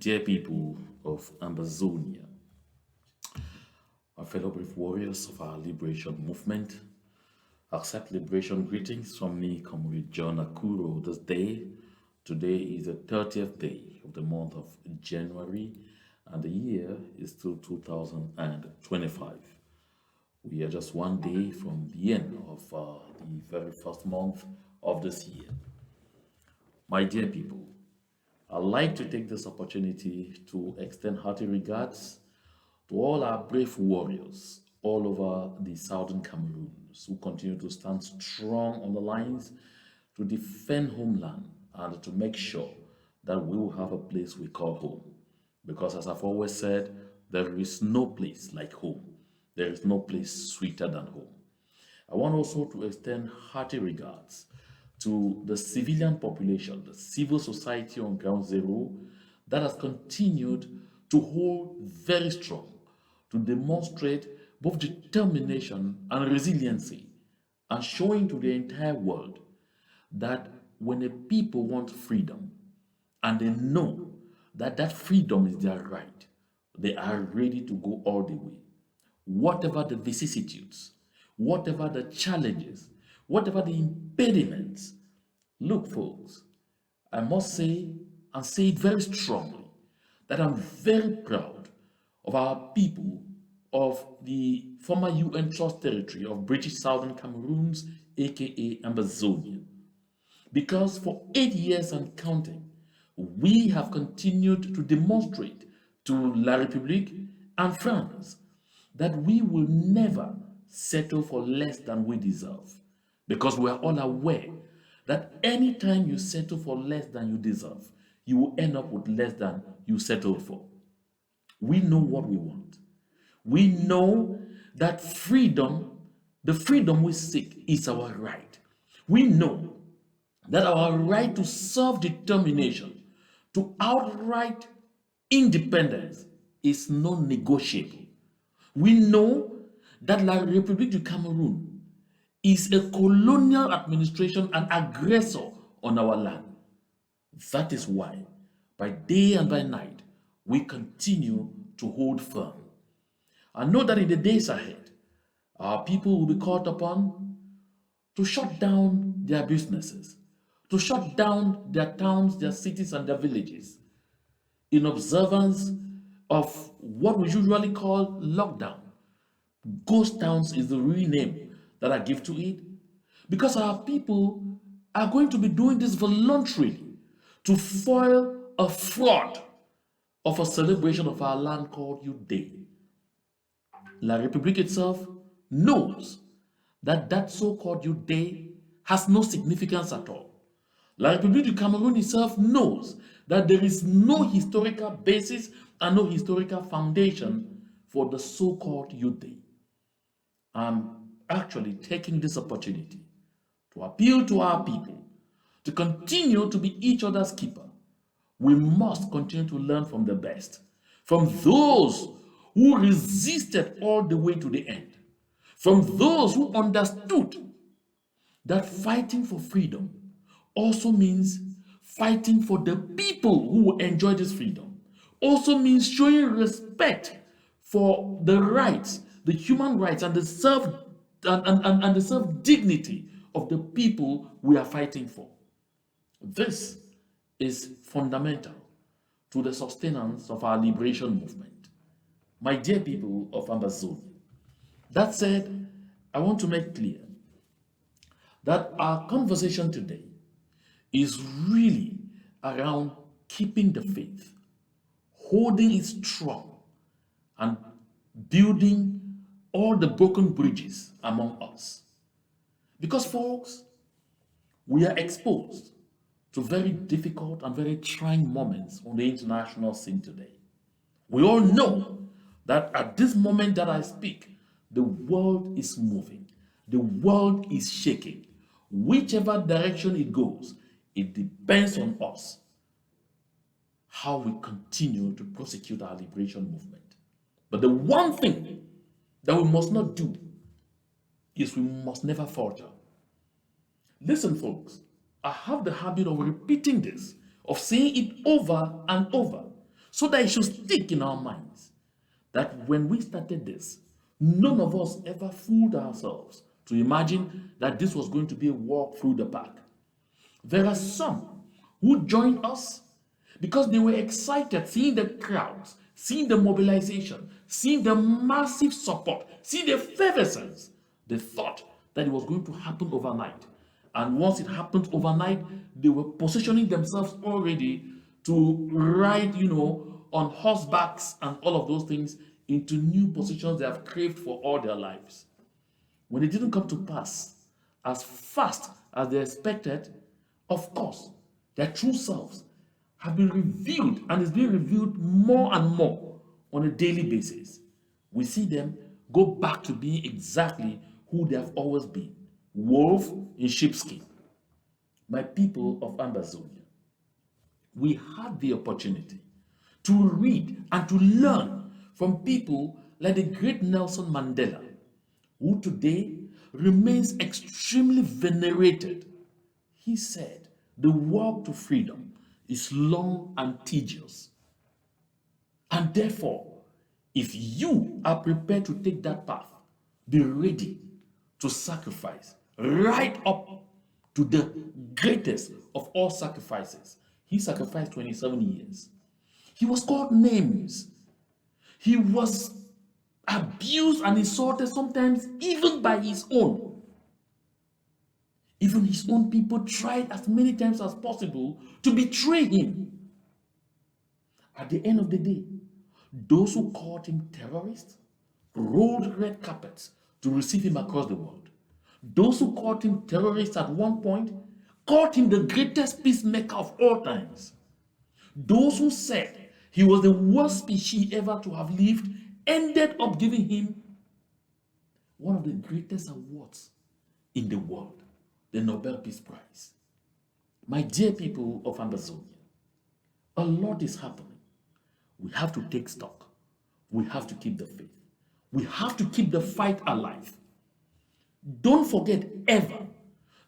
Dear people of Amazonia, my fellow brave warriors of our liberation movement, accept liberation greetings from me, Comrade John Akuro, this day. Today is the 30th day of the month of January, and the year is still 2025. We are just one day from the end of the very first month of this year. My dear people, I'd like to take this opportunity to extend hearty regards to all our brave warriors all over the southern Cameroons who continue to stand strong on the lines to defend homeland and to make sure that we will have a place we call home. Because as I've always said, there is no place like home. There is no place sweeter than home. I want also to extend hearty regards to the civilian population, the civil society on ground zero that has continued to hold very strong, to demonstrate both determination and resiliency, and showing to the entire world that when a people want freedom and they know that that freedom is their right, they are ready to go all the way. Whatever the vicissitudes, whatever the challenges, whatever the impediments. Look, folks, I must say and say it very strongly that I'm very proud of our people of the former UN Trust Territory of British Southern Cameroons, aka Amazonia. Because for 8 years and counting, we have continued to demonstrate to La République and France that we will never settle for less than we deserve. Because we are all aware that anytime you settle for less than you deserve, you will end up with less than you settled for. We know what we want. We know that freedom, the freedom we seek, is our right. We know that our right to self-determination, to outright independence, is non-negotiable. We know that La République du Cameroon is a colonial administration and aggressor on our land. That is why, by day and by night, we continue to hold firm. I know that in the days ahead, our people will be called upon to shut down their businesses, to shut down their towns, their cities, and their villages in observance of what we usually call lockdown. Ghost towns is the real name that I give to it, because our people are going to be doing this voluntarily to foil a fraud of a celebration of our land called Youth Day. La République itself knows that that so-called Youth Day has no significance at all. La République du Cameroon itself knows that there is no historical basis and no historical foundation for the so-called Youth Day. I'm actually taking this opportunity to appeal to our people to continue to be each other's keeper. We must continue to learn from the best, from those who resisted all the way to the end, from those who understood that fighting for freedom also means fighting for the people who will enjoy this freedom, also means showing respect for the rights, the human rights, and the self dignity of the people we are fighting for. This is fundamental to the sustenance of our liberation movement. My dear people of Amazonia, that said, I want to make clear that our conversation today is really around keeping the faith, holding it strong, and building all the broken bridges among us. Because, folks, we are exposed to very difficult and very trying moments on the international scene today. We all know that at this moment that I speak, the world is moving, the world is shaking. Whichever direction it goes, it depends on us how we continue to prosecute our liberation movement. But the one thing that we must not do is we must never falter. Listen, folks, I have the habit of repeating this, of saying it over and over, so that it should stick in our minds that when we started this, none of us ever fooled ourselves to imagine that this was going to be a walk through the park. There are some who joined us because they were excited seeing the crowds, seeing the mobilization, seeing the massive support, seeing the effervescence. They thought that it was going to happen overnight. And once it happened overnight, they were positioning themselves already to ride, on horsebacks and all of those things into new positions they have craved for all their lives. When it didn't come to pass as fast as they expected, of course, their true selves have been revealed and is being revealed more and more on a daily basis. We see them go back to being exactly who they have always been, wolf in sheepskin. My people of Ambazonia, we had the opportunity to read and to learn from people like the great Nelson Mandela, who today remains extremely venerated. He said, the walk to freedom is long and tedious. And therefore, if you are prepared to take that path, be ready to sacrifice right up to the greatest of all sacrifices. He sacrificed 27 years. He was called names. He was abused and insulted sometimes even by his own. Even his own people tried as many times as possible to betray him. At the end of the day, those who called him terrorist rolled red carpets to receive him across the world. Those who called him terrorist at one point called him the greatest peacemaker of all times. Those who said he was the worst species ever to have lived ended up giving him one of the greatest awards in the world, the Nobel Peace Prize. My dear people of Ambazonia, a lot is happening. We have to take stock. We have to keep the faith. We have to keep the fight alive. Don't forget ever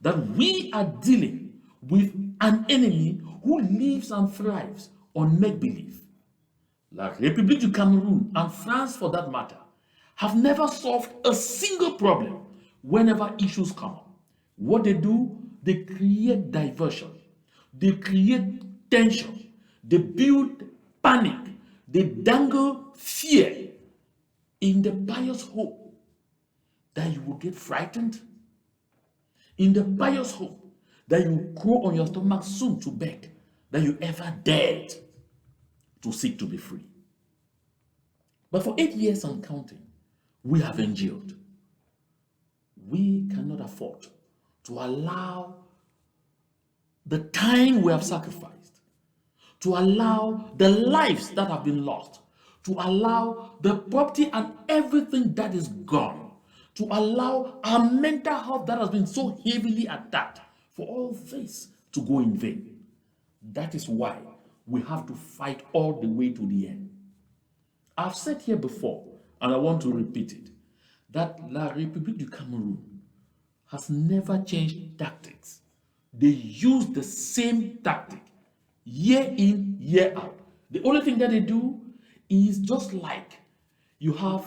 that we are dealing with an enemy who lives and thrives on make-believe. La République du Cameroon and France, for that matter, have never solved a single problem whenever issues come up. What they do, they create diversion. They create tension. They build panic. They dangle fear in the pious hope that you will get frightened, in the pious hope that you will crawl on your stomach soon to beg that you ever dared to seek to be free. But for 8 years and counting, we have endured. We cannot afford to allow the time we have sacrificed, to allow the lives that have been lost, to allow the property and everything that is gone, to allow our mental health that has been so heavily attacked, for all this to go in vain. That is why we have to fight all the way to the end. I've said here before, and I want to repeat it, that La République du Cameroon has never changed tactics. They use the same tactic year in, year out. The only thing that they do is just like you have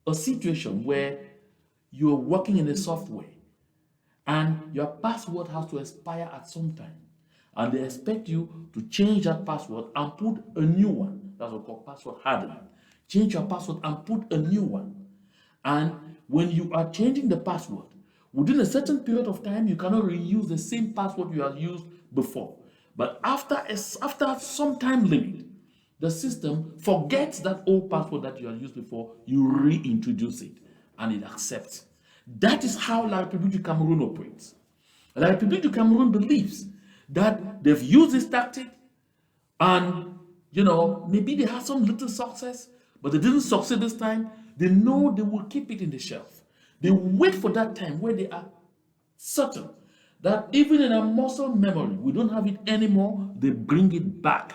a situation where you're working in a software and your password has to expire at some time, and they expect you to change that password and put a new one. That's what we call password hardening. Change your password and put a new one. And when you are changing the password, within a certain period of time, you cannot reuse the same password you have used before. But after some time limit, the system forgets that old password that you had used before, you reintroduce it, and it accepts. That is how La République du Cameroon operates. La République du Cameroon believes that they've used this tactic, and maybe they had some little success, but they didn't succeed this time. They know they will keep it in the shelf. They wait for that time where they are certain that even in a muscle memory, we don't have it anymore, they bring it back.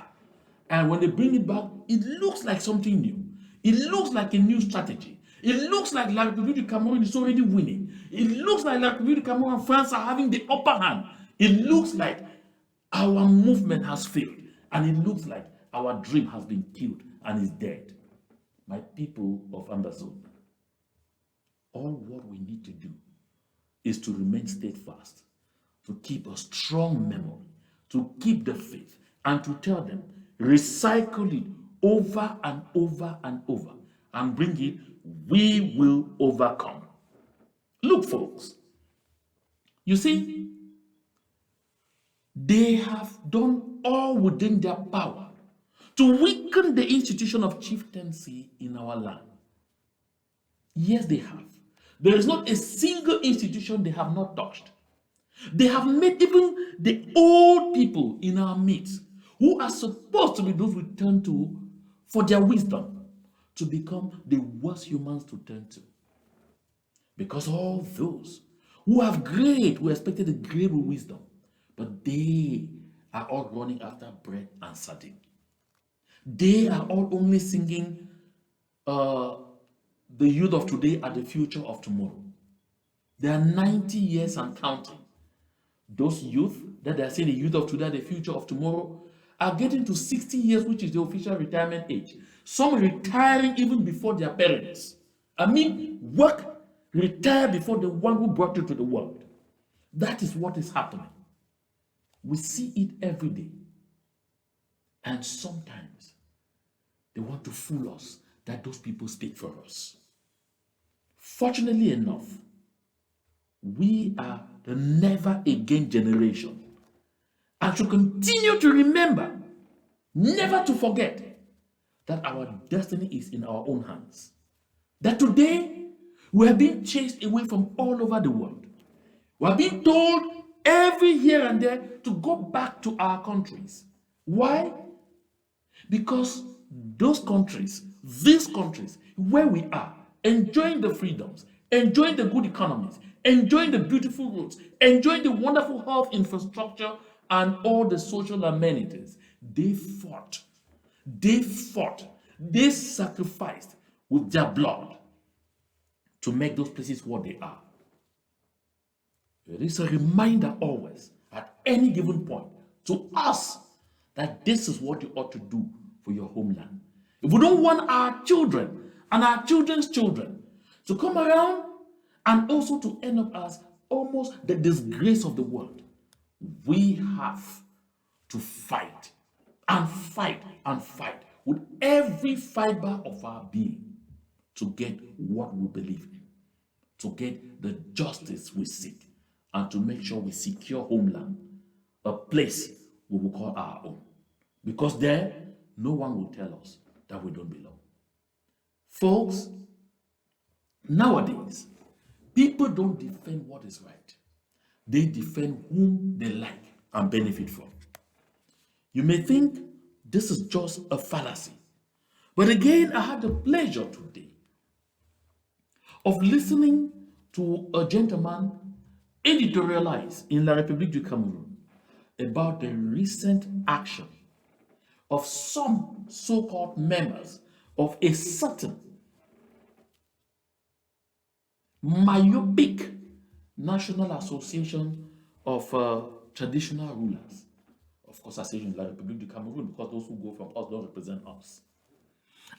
And when they bring it back, it looks like something new. It looks like a new strategy. It looks like La République du Cameroon is already winning. It looks like La République du Cameroon and France are having the upper hand. It looks like our movement has failed. And it looks like our dream has been killed and is dead. My people of Ambazonia, all what we need to do is to remain steadfast, to keep a strong memory, to keep the faith, and to tell them, recycle it over and over and over, and bring it, we will overcome. Look, folks, you see, they have done all within their power to weaken the institution of chieftaincy in our land. Yes, they have. There is not a single institution they have not touched. They have made even the old people in our midst, who are supposed to be those we turn to for their wisdom, to become the worst humans to turn to. Because all those who have great, who expected a great wisdom, but they are all running after bread and sardine. They are all only singing the youth of today are the future of tomorrow. They are 90 years and counting. Those youth that they are saying the youth of today are the future of tomorrow are getting to 60 years, which is the official retirement age. Some retiring even before their parents. I mean, retire before the one who brought you to the world. That is what is happening. We see it every day. And sometimes they want to fool us that those people speak for us. Fortunately enough, we are the never again generation and should continue to remember, never to forget, that our destiny is in our own hands. That today we are being chased away from all over the world. We are being told every here and there to go back to our countries. Why? Because those countries, these countries where we are, enjoying the freedoms, enjoying the good economies, enjoying the beautiful roads, enjoying the wonderful health infrastructure and all the social amenities, they fought, they sacrificed with their blood to make those places what they are. It is a reminder always, at any given point, to us that this is what you ought to do for your homeland. If we don't want our children and our children's children to come around and also to end up as almost the disgrace of the world, we have to fight and fight and fight with every fiber of our being to get what we believe in, to get the justice we seek, and to make sure we secure homeland, a place we will call our own. Because there, no one will tell us that we don't belong. Folks, nowadays, people don't defend what is right. They defend whom they like and benefit from. You may think this is just a fallacy. But again, I had the pleasure today of listening to a gentleman editorialize in La République du Cameroun about the recent action of some so-called members of a certain myopic National Association of Traditional Rulers. Of course, I say in La République du Cameroun because those who go from us don't represent us.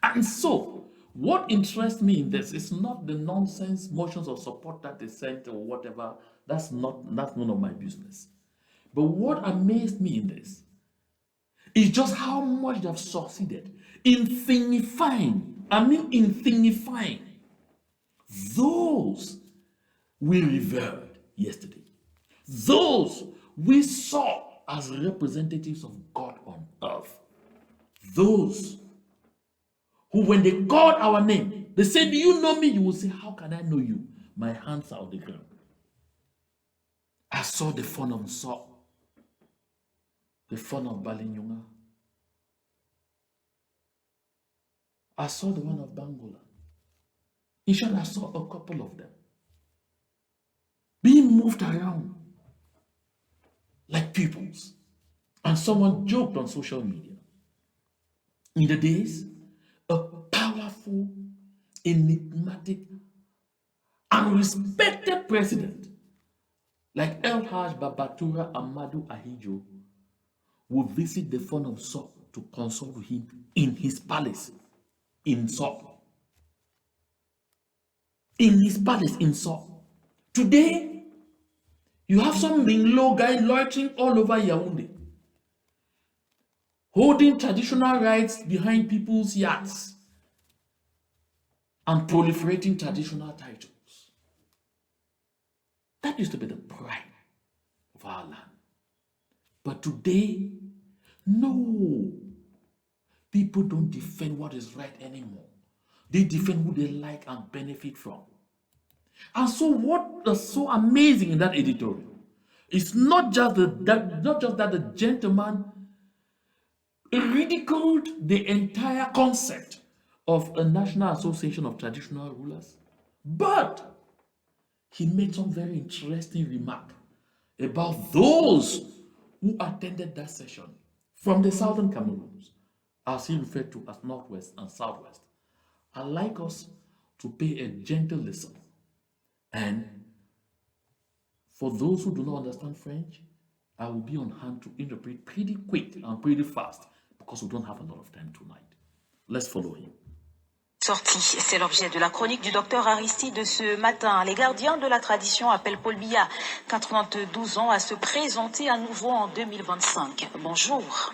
And so, what interests me in this is not the nonsense motions of support that they sent or whatever. That's none of my business. But what amazed me in this is just how much they've succeeded in thingifying those we revered yesterday, those we saw as representatives of God on earth, those who, when they called our name, they said, "Do you know me?" You will say, "How can I know you? My hands are on the ground." I saw the fun of Saul, the fun of Balinyunga. I saw the one of Bangola. In short, I saw a couple of them being moved around like pupils. And someone joked on social media. In the days, a powerful, enigmatic, and respected president like El Haj Babatura Amadou Ahijo will visit the fun of Saul to to consult with him in his palace in Seoul. In his palace in Seoul. Today, you have some Minglo guy loitering all over Yaoundé, holding traditional rights behind people's yachts and proliferating traditional titles. That used to be the pride of our land. But today, no. People don't defend what is right anymore. They defend who they like and benefit from. And so what is so amazing in that editorial is not just that the gentleman ridiculed the entire concept of a National Association of Traditional Rulers, but he made some very interesting remark about those who attended that session from the southern Cameroons, as he referred to as Northwest and Southwest. I'd like us to pay a gentle listen. And for those who do not understand French, I will be on hand to interpret pretty quick and pretty fast because we don't have a lot of time tonight. Let's follow him. Sortie, c'est l'objet de la chronique du docteur Aristide de ce matin. Les gardiens de la tradition appellent Paul Biya, 92 ans, à se présenter à nouveau en 2025. Bonjour.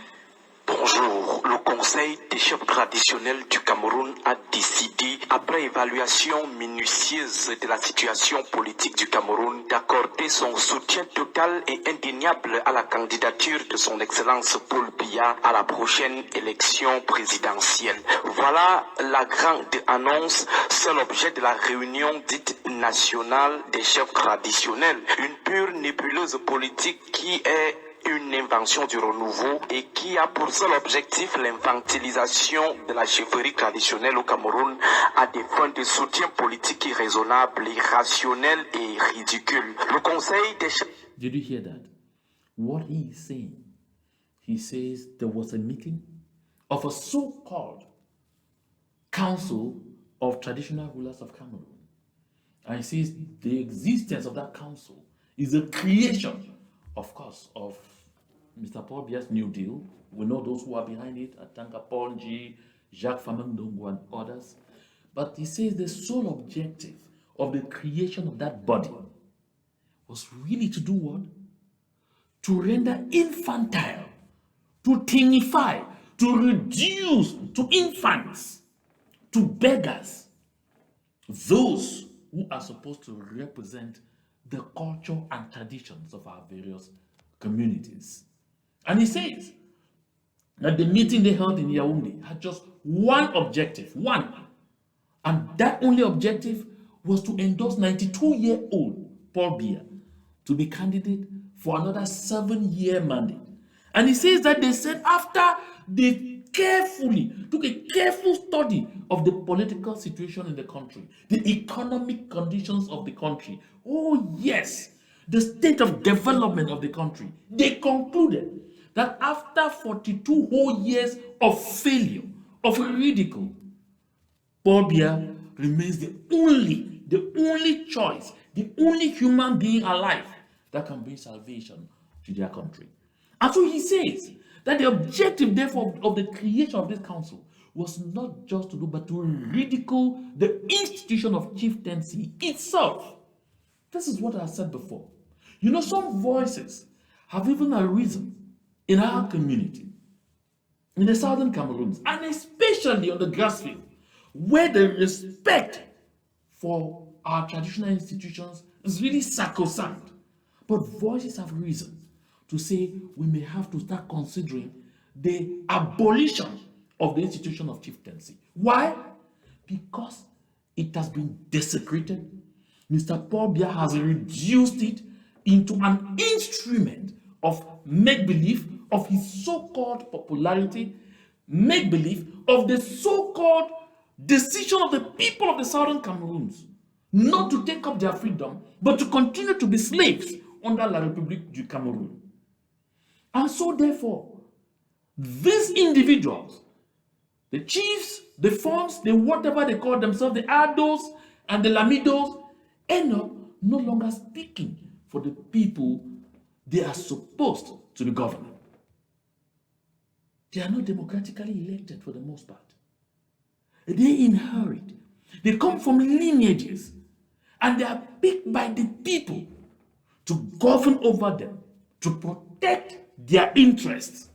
Bonjour. Le Conseil des chefs traditionnels du Cameroun a décidé, après évaluation minutieuse de la situation politique du Cameroun, d'accorder son soutien total et indéniable à la candidature de son Excellence Paul Biya à la prochaine élection présidentielle. Voilà la grande annonce, seul objet de la réunion dite nationale des chefs traditionnels. Une pure nébuleuse politique qui est une invention du renouveau et qui a pour seul objectif l'infantilisation de la chefferie traditionnelle au Cameroun à des fins de soutien politique irraisonnable, irrationnel et ridicule. Le Conseil des chefs... Did you hear that? What he is saying? He says there was a meeting of a so-called Council of Traditional Rulers of Cameroon. And he says the existence of that council is a creation, of course, of Mr. Paul Biya's New Deal. We know those who are behind it, Atanka Paul G, Jacques Famandongo, and others. But he says the sole objective of the creation of that body was really to do what? To render infantile, to teenify, to reduce to infants, to beggars, those who are supposed to represent the culture and traditions of our various communities. And he says that the meeting they held in Yaoundé had just one objective, one. And that only objective was to endorse 92-year-old Paul Biya to be candidate for another 7-year mandate. And he says that they said after they took a careful study of the political situation in the country, the economic conditions of the country, oh yes, the state of development of the country, they concluded that after 42 whole years of failure, of ridicule, Paul Biya remains the only choice, the only human being alive that can bring salvation to their country. And so he says that the objective, therefore, of the creation of this council was not just to do, but to ridicule the institution of chieftaincy itself. This is what I said before. You know, some voices have even arisen in our community, in the southern Cameroons, and especially on the grassroots, where the respect for our traditional institutions is really sacrosanct. But voices have risen to say we may have to start considering the abolition of the institution of chieftaincy. Why? Because it has been desecrated. Mr. Paul Biya has reduced it into an instrument of make-believe of his so-called popularity, make-believe of the so-called decision of the people of the southern Cameroons not to take up their freedom, but to continue to be slaves under La République du Cameroun. And so therefore, these individuals, the chiefs, the fonds, the whatever they call themselves, the Ados and the Lamidos, end up no longer speaking for the people they are supposed to be governing. They are not democratically elected for the most part. They inherit. They come from lineages. And they are picked by the people to govern over them, to protect their interests.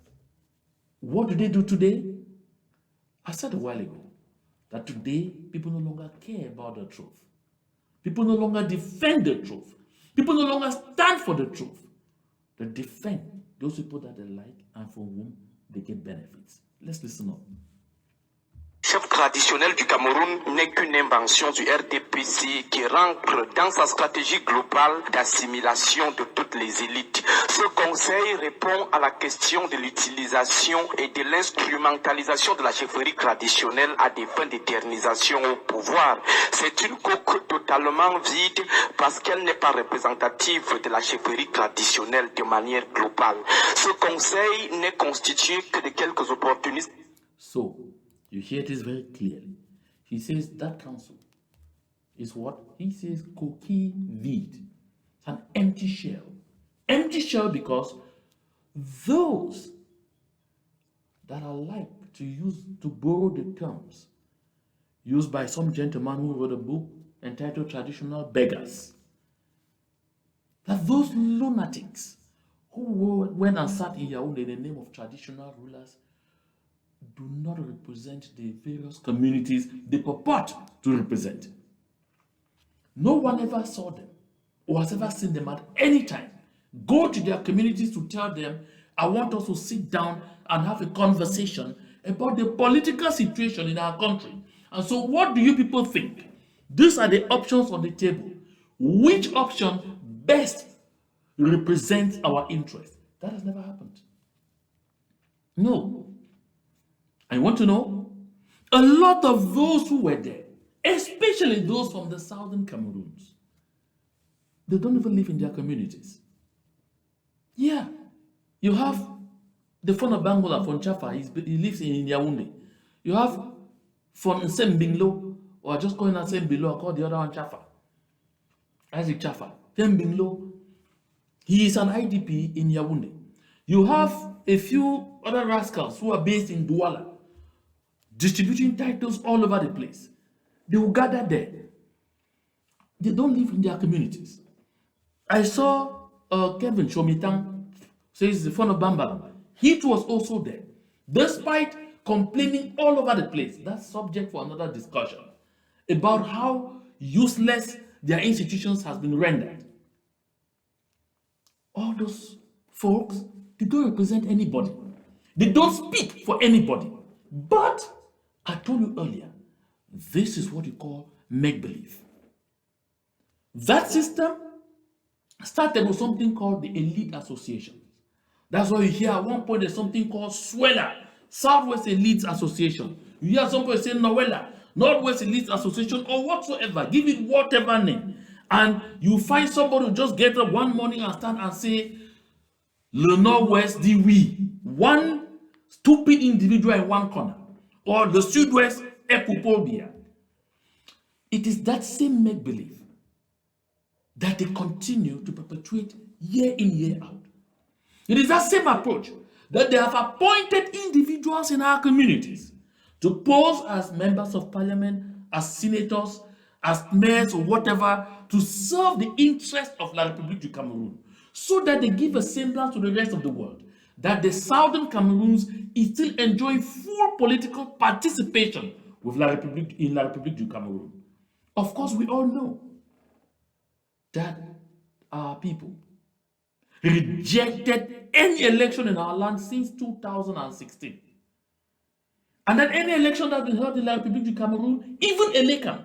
What do they do today? I said a while ago that today people no longer care about the truth. People no longer defend the truth. People no longer stand for the truth. They defend those people that they like and from whom they get benefits. Let's listen up. Chef traditionnel du Cameroun n'est qu'une invention du RDPC qui rentre dans sa stratégie globale d'assimilation de toutes les élites. Ce conseil répond à la question de l'utilisation et de l'instrumentalisation de la chefferie traditionnelle à des fins d'éternisation au pouvoir. C'est une coque totalement vide parce qu'elle n'est pas représentative de la chefferie traditionnelle de manière globale. Ce conseil n'est constitué que de quelques opportunistes. So, you hear this very clearly. He says that council is what? He says coquille vide. It's an empty shell. Empty shell because those that are like to borrow the terms used by some gentleman who wrote a book entitled Traditional Beggars, that those lunatics who went and sat in Yaoundé in the name of traditional rulers do not represent the various communities they purport to represent. No one ever saw them or has ever seen them at any time go to their communities to tell them, I want us to sit down and have a conversation about the political situation in our country. And so what do you people think? These are the options on the table. Which option best represents our interest? That has never happened. No. I want to know, a lot of those who were there, especially those from the southern Cameroons, they don't even live in their communities. Yeah, you have the Fon of Bangola, Fon Chafa, he lives in Yaoundé. You have Fon Nsembinglo, or just calling that Sembilo, I call the other one Chafa. Isaac Chafa, Sembinglo, he is an IDP in Yaoundé. You have a few other rascals who are based in Douala, distributing titles all over the place. They will gather there. They don't live in their communities. I saw Kevin Shomitang, says the fun of Bambala. He was also there, despite complaining all over the place. That's subject for another discussion about how useless their institutions has been rendered. All those folks, they don't represent anybody. They don't speak for anybody. But I told you earlier, this is what you call make-believe. That system started with something called the Elite Association. That's why you hear at one point there's something called SWELA, Southwest Elite Association. You hear somebody say Noella, Northwest Elite Association, or whatsoever. Give it whatever name. And you find somebody who just get up one morning and stand and say, Le Northwest di oui. One stupid individual in one corner. Or the Sud-West Epupobia. It is that same make-believe that they continue to perpetuate year in, year out. It is that same approach that they have appointed individuals in our communities to pose as members of parliament, as senators, as mayors or whatever, to serve the interest of La République du Cameroun, so that they give a semblance to the rest of the world that the southern Cameroons is still enjoying full political participation with La République du Cameroun. Of course, we all know that our people rejected any election in our land since 2016. And that any election that has been held in La République du Cameroun, even Elekam,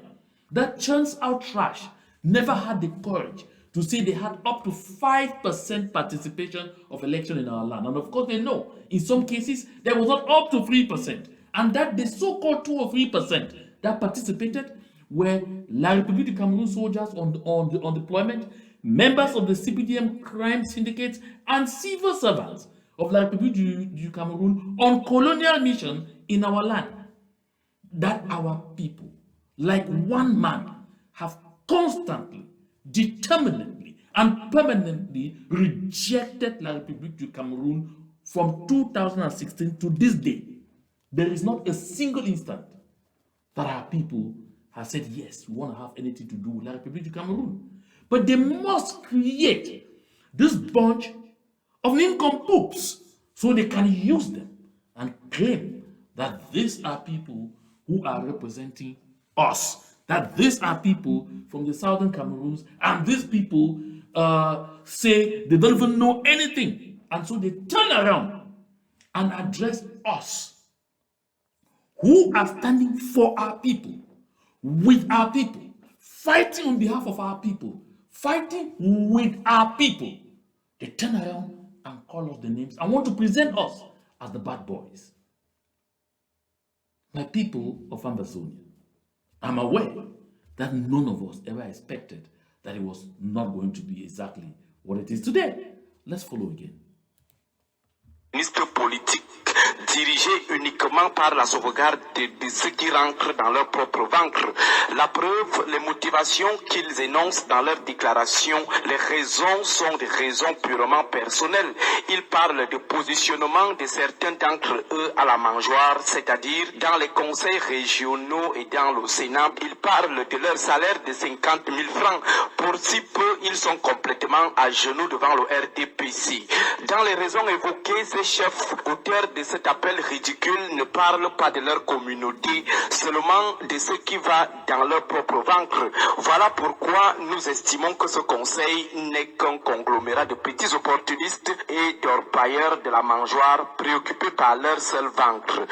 that churns out trash, never had the courage to say they had up to 5% participation of election in our land. And of course, they know in some cases there was not up to 3%. And that the so-called 2 or 3% that participated were La République du Cameroun soldiers on deployment, members of the CPDM crime syndicates, and civil servants of La République du Cameroun on colonial mission in our land. That our people, like one man, have constantly, determinedly, and permanently rejected La République du Cameroun from 2016 to this day, there is not a single instant that our people have said, yes, we want to have anything to do with La République du Cameroon. But they must create this bunch of nincompoops so they can use them and claim that these are people who are representing us, that these are people from the southern Cameroons, and these people say they don't even know anything. And so they turn around and address us who are standing for our people, with our people, fighting on behalf of our people, fighting with our people. They turn around and call us the names and want to present us as the bad boys. My people of Ambazonia, I'm aware that none of us ever expected that it was not going to be exactly what it is today. Let's follow again. Ministre politique dirigé uniquement par la sauvegarde de ceux qui rentrent dans leur propre ventre. La preuve, les motivations qu'ils énoncent dans leur déclaration, les raisons sont des raisons purement personnelles. Ils parlent de positionnement de certains d'entre eux à la mangeoire, c'est-à-dire dans les conseils régionaux et dans le Sénat. Ils parlent de leur salaire de 50 000 francs. Pour si peu, ils sont complètement à genoux devant le RDPC. Dans les raisons évoquées, ces chefs auteurs de cet appel ridicule ne parlent pas de leur communauté, seulement de ce qui va dans leur propre ventre. Voilà pourquoi nous estimons que ce conseil n'est qu'un conglomérat de petits opportunistes et d'orpailleurs de la mangeoire préoccupés par leur seul ventre.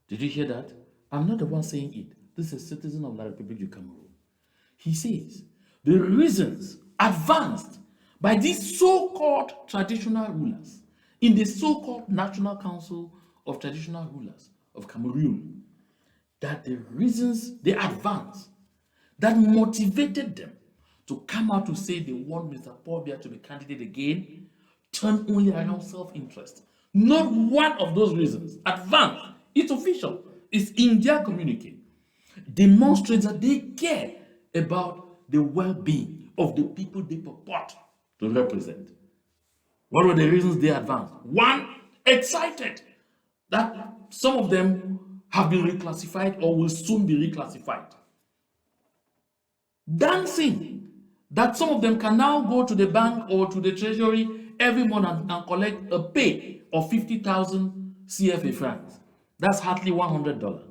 Did you hear that? I'm not the one saying it. This is a citizen of La République du Cameroon. He says the reasons advanced by these so-called traditional rulers in the so-called National Council of Traditional Rulers of Cameroon, that the reasons they advanced that motivated them to come out to say they want Mr. Paul Biya to be candidate again turn only around self-interest. Not one of those reasons advanced. It's official. It's in their communique. Demonstrates that they care about the well-being of the people they purport to represent. What were the reasons they advanced? One, excited that some of them have been reclassified or will soon be reclassified. Dancing that some of them can now go to the bank or to the treasury every month and collect a pay of 50,000 CFA francs. That's hardly $100.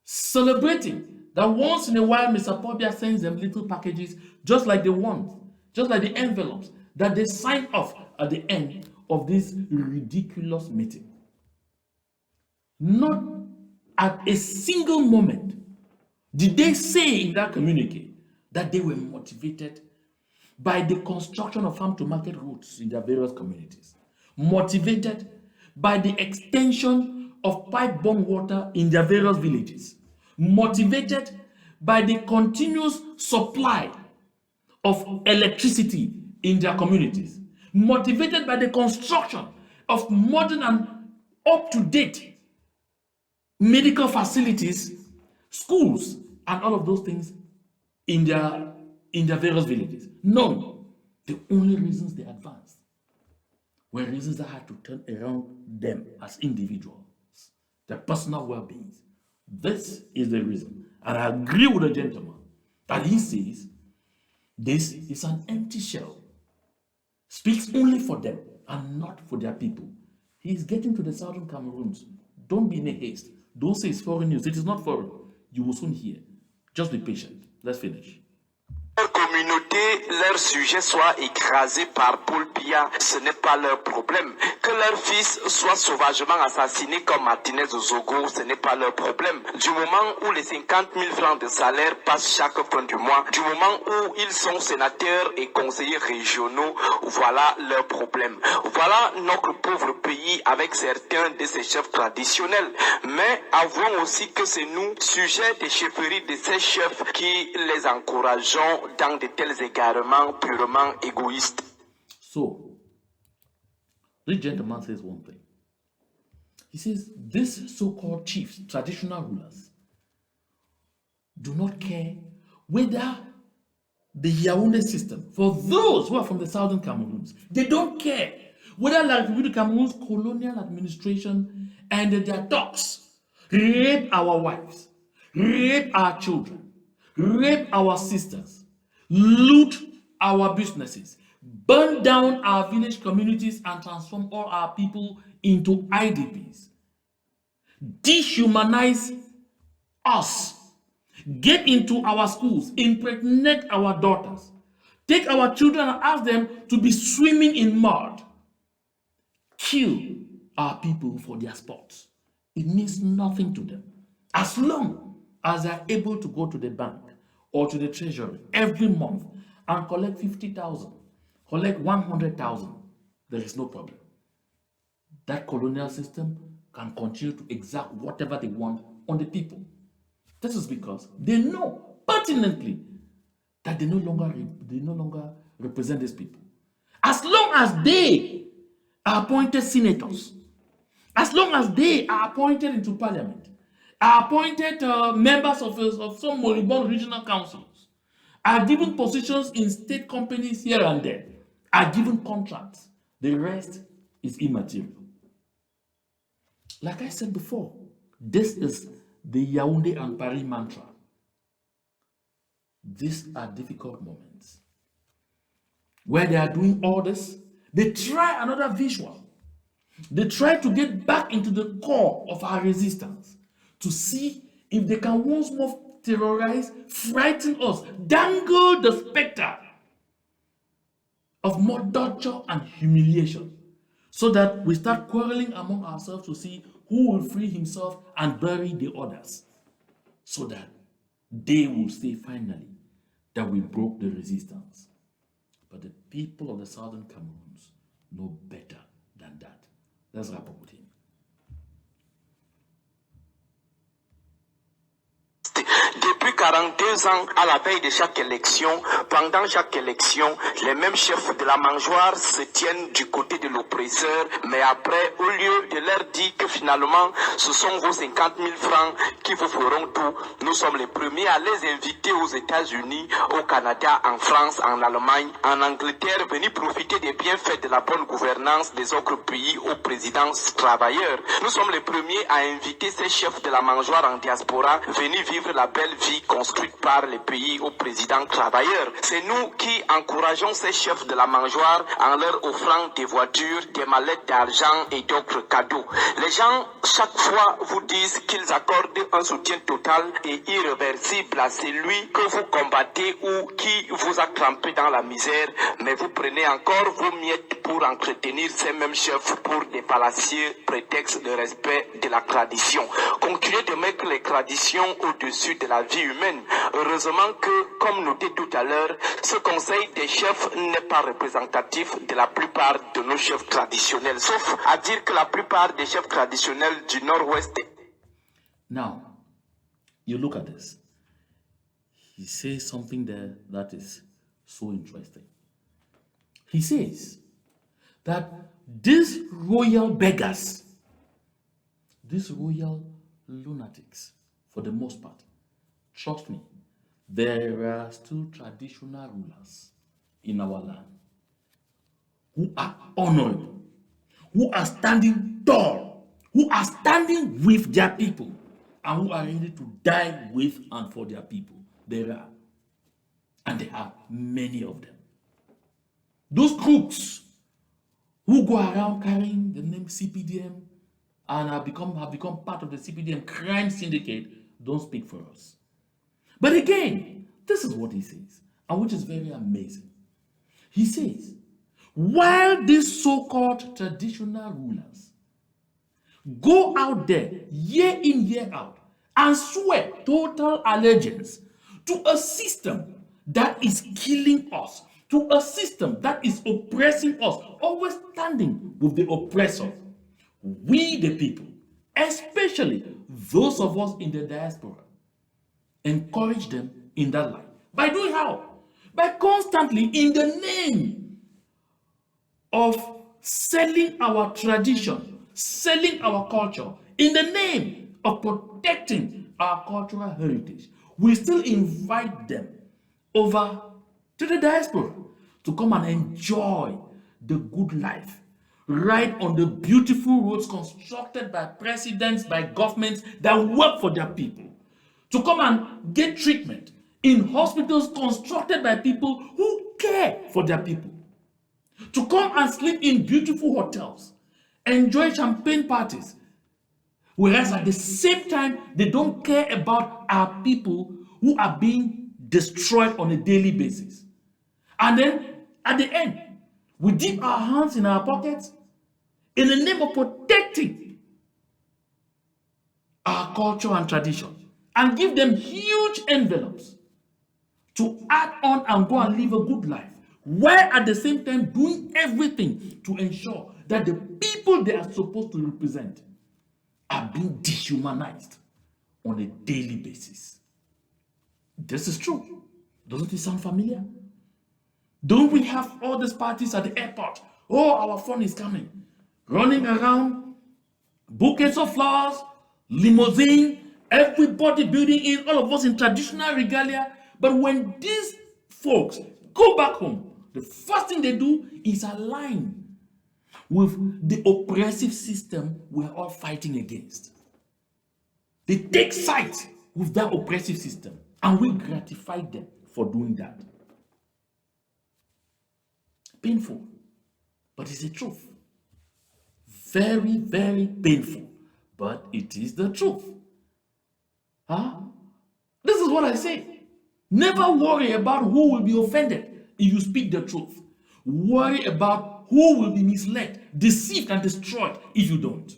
Celebrating that once in a while Mr. Pobia sends them little packages just like the ones, just like the envelopes that they sign off at the end of this ridiculous meeting. Not at a single moment did they say in that communique that they were motivated by the construction of farm-to-market routes in their various communities, motivated by the extension of pipe-borne water in their various villages, motivated by the continuous supply of electricity in their communities, motivated by the construction of modern and up-to-date medical facilities, schools, and all of those things in their various villages. None. The only reasons they advanced were reasons that had to turn around them as individuals, their personal well-being. This is the reason. And I agree with the gentleman that he says this is an empty shell. Speaks only for them and not for their people. He is getting to the southern Cameroons. Don't be in a haste. Don't say it's foreign news. It is not foreign. You will soon hear. Just be patient. Let's finish. Leur communauté, leur sujet soit écrasé par Paul Biya, ce n'est pas leur problème. Que leur fils soit sauvagement assassiné comme Martinez Zogo, ce n'est pas leur problème. Du moment où les 50 000 francs de salaire passent chaque fin du mois, du moment où ils sont sénateurs et conseillers régionaux, voilà leur problème. Voilà notre pauvre pays avec certains de ses chefs traditionnels. Mais avouons aussi que c'est nous, sujets des chefferies de ces chefs, qui les encourageons dans de tels égarements purement égoïstes. So, this gentleman says one thing. He says, these so-called chiefs, traditional rulers, do not care whether the Yaoundé system, for those who are from the southern Cameroons, they don't care whether La République du Cameroon's colonial administration and their dogs rape our wives, rape our children, rape our sisters, loot our businesses, burn down our village communities and transform all our people into IDPs, dehumanize us, get into our schools, impregnate our daughters, take our children and ask them to be swimming in mud, kill our people for their sports. It means nothing to them. As long as they are able to go to the bank or to the treasury every month and collect 50,000, collect 100,000, there is no problem. That colonial system can continue to exact whatever they want on the people. This is because they know pertinently that they no longer represent these people. As long as they are appointed senators, as long as they are appointed into parliament, are appointed members of some moribund regional councils, are given positions in state companies here and there, are given contracts, the rest is immaterial. Like I said before, this is the Yaoundé and Paris mantra. These are difficult moments. Where they are doing all this, they try another visual. They try to get back into the core of our resistance to see if they can once more terrorize, frighten us, dangle the specter of more torture and humiliation, so that we start quarreling among ourselves to see who will free himself and bury the others, so that they will say finally that we broke the resistance. But the people of the southern Cameroons know better than that. Let's wrap up with him. Depuis 42 ans, à la veille de chaque élection, pendant chaque élection, les mêmes chefs de la mangeoire se tiennent du côté de l'oppresseur, mais après, au lieu de leur dire que finalement, ce sont vos 50 000 francs qui vous feront tout, nous sommes les premiers à les inviter aux États-Unis, au Canada, en France, en Allemagne, en Angleterre, venir profiter des bienfaits de la bonne gouvernance des autres pays aux présidences travailleurs. Nous sommes les premiers à inviter ces chefs de la mangeoire en diaspora venir vivre la belle vie construite par les pays aux présidents travailleurs. C'est nous qui encourageons ces chefs de la mangeoire en leur offrant des voitures, des mallettes d'argent et d'autres cadeaux. Les gens, chaque fois, vous disent qu'ils accordent un soutien total et irréversible à celui que vous combattez ou qui vous a crampé dans la misère, mais vous prenez encore vos miettes pour entretenir ces mêmes chefs pour des fallacieux prétextes de respect de la tradition. Continuez de mettre les traditions au-dessus de la vie humaine. Heureusement que, comme noté tout à l'heure, ce conseil des chefs n'est pas représentatif de la plupart de nos chefs traditionnels, sauf à dire que la plupart des chefs traditionnels du Nord-Ouest. Now, you look at this. He says something there that is so interesting. He says that these royal beggars, these royal lunatics, for the most part, trust me, there are still traditional rulers in our land who are honorable, who are standing tall, who are standing with their people, and who are ready to die with and for their people. There are. And there are many of them. Those crooks who go around carrying the name CPDM and have become part of the CPDM crime syndicate don't speak for us. But again, this is what he says, and which is very amazing. He says, while these so-called traditional rulers go out there year in, year out, and swear total allegiance to a system that is killing us, to a system that is oppressing us, always standing with the oppressor, we the people, especially those of us in the diaspora, encourage them in that life. By doing how? By constantly, in the name of selling our tradition, selling our culture, in the name of protecting our cultural heritage, we still invite them over to the diaspora to come and enjoy the good life, ride on the beautiful roads constructed by presidents, by governments that work for their people, to come and get treatment in hospitals constructed by people who care for their people, to come and sleep in beautiful hotels, enjoy champagne parties, whereas at the same time, they don't care about our people who are being destroyed on a daily basis. And then at the end, we dip our hands in our pockets in the name of protecting our culture and tradition and give them huge envelopes to add on and go and live a good life, while at the same time doing everything to ensure that the people they are supposed to represent are being dehumanized on a daily basis. This is true. Doesn't it sound familiar? Don't we have all these parties at the airport? Oh, our phone is coming. Running around, bouquets of flowers, limousine, everybody building in, all of us in traditional regalia. But when these folks go back home, the first thing they do is align with the oppressive system we're all fighting against. They take sides with that oppressive system, and we gratify them for doing that. Painful, but it's the truth. Very, very painful, but it is the truth. This is what I say. Never worry about who will be offended if you speak the truth. Worry about who will be misled, deceived, and destroyed if you don't.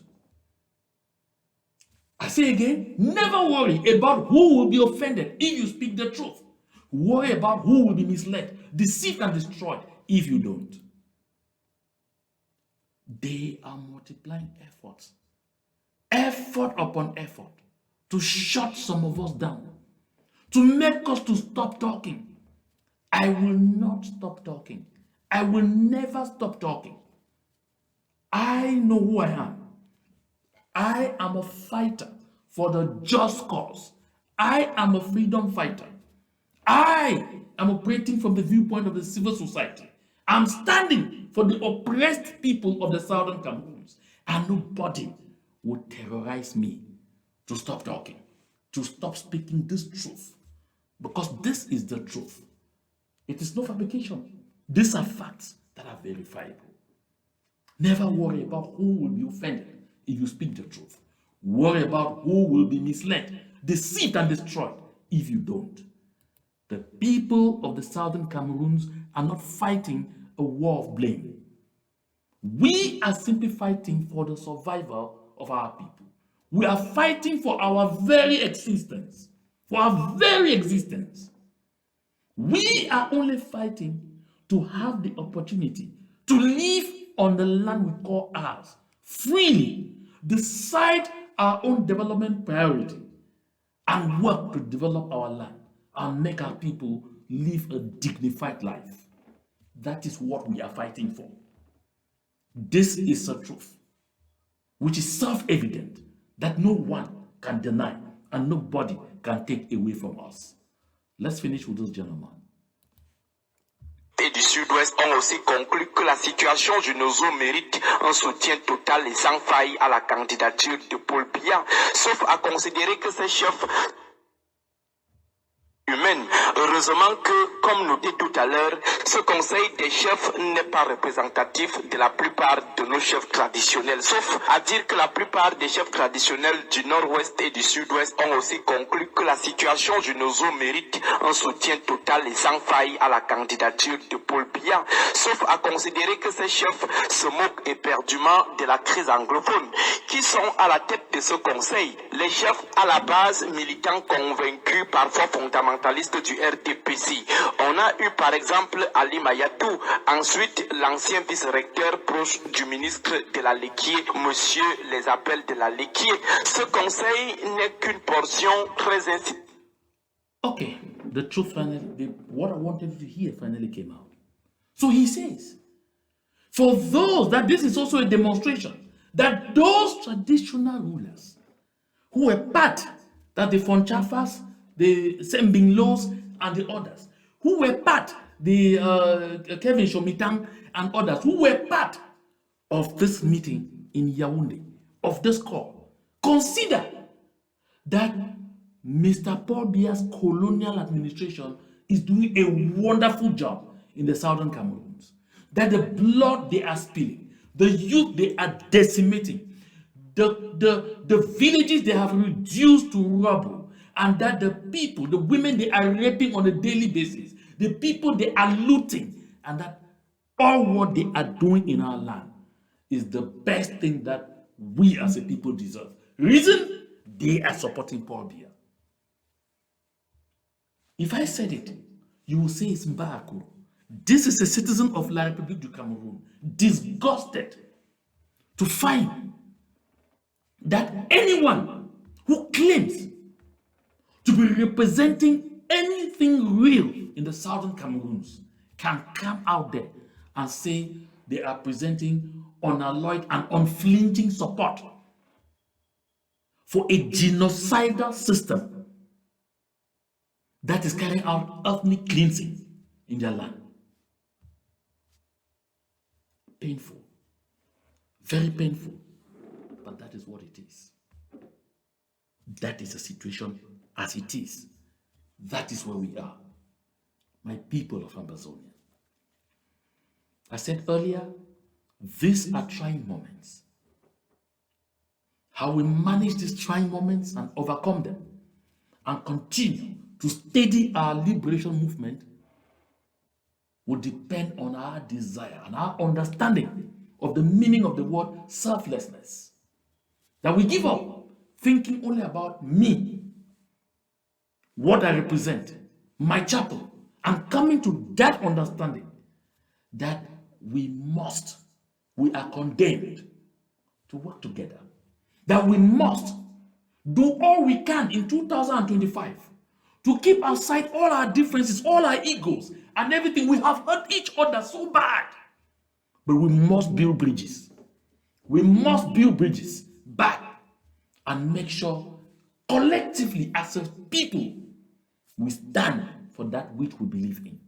I say again, never worry about who will be offended if you speak the truth. Worry about who will be misled, deceived, and destroyed if you don't. They are multiplying efforts, effort upon effort, to shut some of us down, to make us to stop talking. I will not stop talking. I will never stop talking. I know who I am. I am a fighter for the just cause. I am a freedom fighter. I am operating from the viewpoint of the civil society. I'm standing for the oppressed people of the Southern Cameroons, and nobody will terrorize me to stop talking, to stop speaking this truth, because this is the truth. It is no fabrication. These are facts that are verifiable. Never worry about who will be offended if you speak the truth. Worry about who will be misled, deceived, and destroyed if you don't. The people of the Southern Cameroons are not fighting a war of blame. We are simply fighting for the survival of our people. We are fighting for our very existence. For our very existence. We are only fighting to have the opportunity to live on the land we call ours, freely, decide our own development priority, and work to develop our land and make our people live a dignified life. That is what we are fighting for. This is the truth, which is self-evident, that no one can deny and nobody can take away from us. Let's finish with this gentleman. Et du Sud-Ouest ont aussi conclu que la situation du Nozo mérite un soutien total et sans faille à la candidature de Paul Biya, sauf à considérer que ces chefs humaine. Heureusement que, comme noté tout à l'heure, ce conseil des chefs n'est pas représentatif de la plupart de nos chefs traditionnels, sauf à dire que la plupart des chefs traditionnels du nord-ouest et du sud-ouest ont aussi conclu que la situation du Nozo mérite un soutien total et sans faille à la candidature de Paul Biya, sauf à considérer que ces chefs se moquent éperdument de la crise anglophone. Qui sont à la tête de ce conseil? Les chefs à la base, militants convaincus, parfois fondamentalistes du RDPC. On a eu par exemple Ali Mayatou, ensuite l'ancien vice-recteur proche du ministre de la Léquier, monsieur les appels de la Léquier. Ce conseil n'est qu'une portion très Okay, the truth finally, what I wanted to hear finally came out. So he says, for those, that this is also a demonstration that those traditional rulers who were part, that the Fonchafas, the Sembinglos, and the others, who were part, Kevin Shomitang and others who were part of this meeting in Yaoundé, of this call, consider that Mr. Paul Biya's colonial administration is doing a wonderful job in the southern Cameroons. That the blood they are spilling, the youth they are decimating, the villages they have reduced to rubble, and that the people, the women they are raping on a daily basis, the people they are looting, and that all what they are doing in our land is the best thing that we as a people deserve. Reason? They are supporting Paul Biya. If I said it, you will say it's Mbakuru. This is a citizen of La République du Cameroon, disgusted to find that anyone who claims to be representing anything real in the southern Cameroons can come out there and say they are presenting unalloyed and unflinching support for a genocidal system that is carrying out ethnic cleansing in their land. Painful, very painful, but that is what it is. That is the situation as it is. That is where we are, my people of Ambazonia. I said earlier, these are trying moments. How we manage these trying moments and overcome them and continue to steady our liberation movement will depend on our desire and our understanding of the meaning of the word selflessness. That we give up thinking only about me, what I represent, my chapel, and coming to that understanding that we are condemned to work together. That we must do all we can in 2025 to keep aside all our differences, all our egos, and everything. We have hurt each other so bad. But we must build bridges. We must build bridges back and make sure collectively as a people we stand for that which we believe in.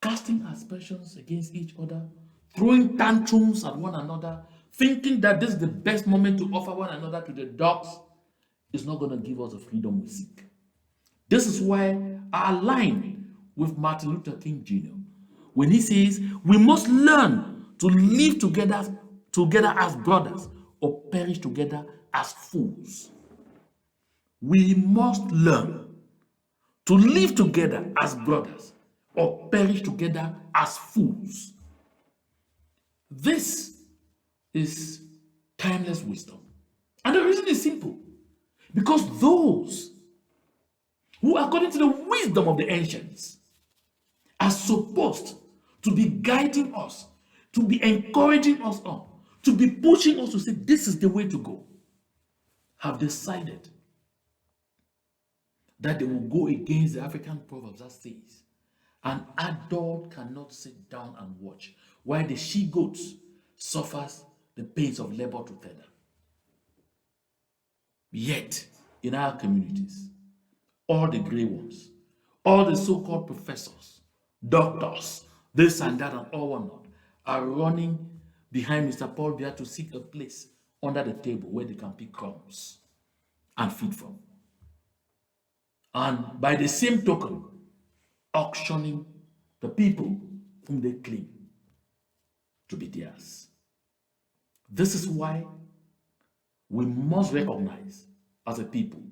Casting aspersions against each other, throwing tantrums at one another, thinking that this is the best moment to offer one another to the dogs is not going to give us the freedom we seek. This is why I align with Martin Luther King Jr. when he says we must learn to live together as brothers or perish together as fools. We must learn to live together as brothers or perish together as fools. This is timeless wisdom. And the reason is simple. Because those who, according to the wisdom of the ancients, are supposed to be guiding us, to be encouraging us on, to be pushing us to say this is the way to go, have decided that they will go against the African proverbs that says, an adult cannot sit down and watch while the she-goats suffers the pains of labor together. Yet, in our communities, all the gray ones, all the so-called professors, doctors, this and that and all whatnot, are running behind Mr. Paul Biya to seek a place under the table where they can pick crumbs and feed from. And by the same token, auctioning the people whom they claim to be theirs. This is why we must recognize as a people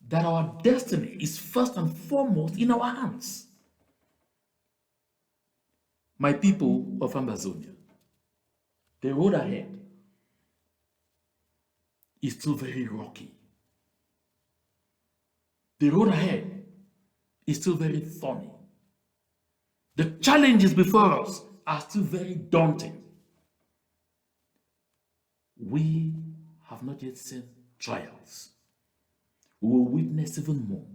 that our destiny is first and foremost in our hands. My people of Ambazonia, the road ahead is still very rocky. The road ahead is still very thorny. The challenges before us are still very daunting. We have not yet seen trials. We will witness even more.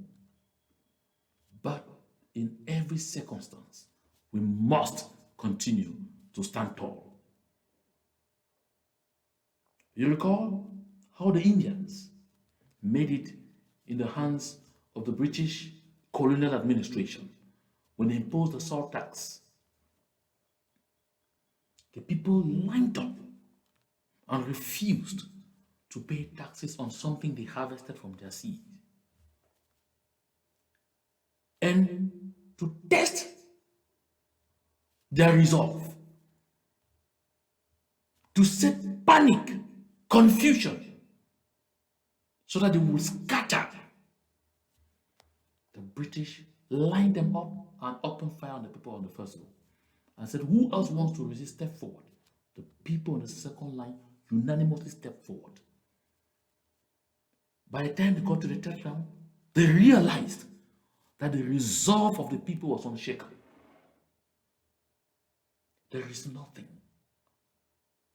But in every circumstance, we must continue to stand tall. You recall how the Indians made it in the hands of the British colonial administration, when they imposed the salt tax, the people lined up and refused to pay taxes on something they harvested from their seeds. And to test their resolve, to set panic, confusion, so that they would scatter, the British lined them up and opened fire on the people on the first row and said, who else wants to resist? Step forward. The people on the second line unanimously stepped forward. By the time they got to the third round, they realized that the resolve of the people was unshakable. There is nothing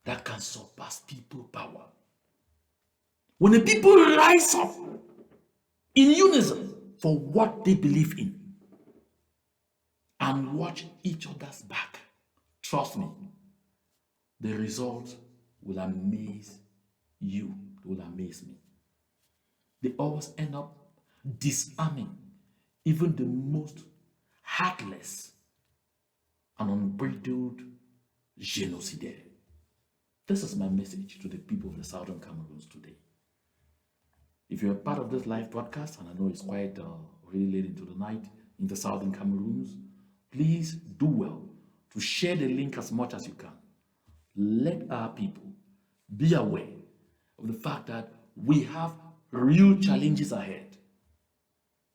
that can surpass people power. When the people rise up in unison for what they believe in and watch each other's back, trust me, the result will amaze you, it will amaze me. They always end up disarming even the most heartless and unbridled genocidaire. This is my message to the people of the Southern Cameroons today. If you're a part of this live broadcast, and I know it's quite really late into the night in the Southern Cameroons, please do well to share the link as much as you can. Let our people be aware of the fact that we have real challenges ahead.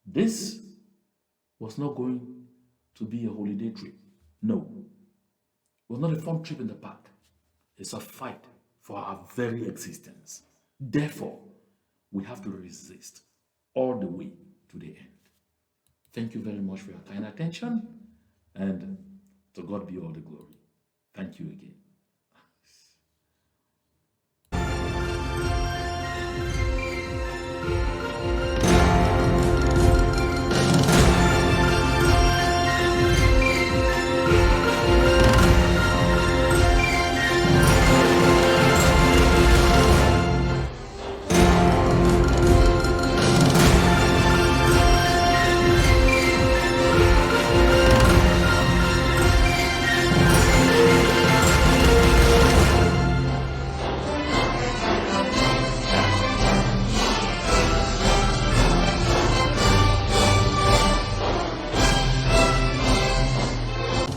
This was not going to be a holiday trip. No. It was not a fun trip in the park. It's a fight for our very existence. Therefore, we have to resist all the way to the end. Thank you very much for your kind attention, and to God be all the glory. Thank you again.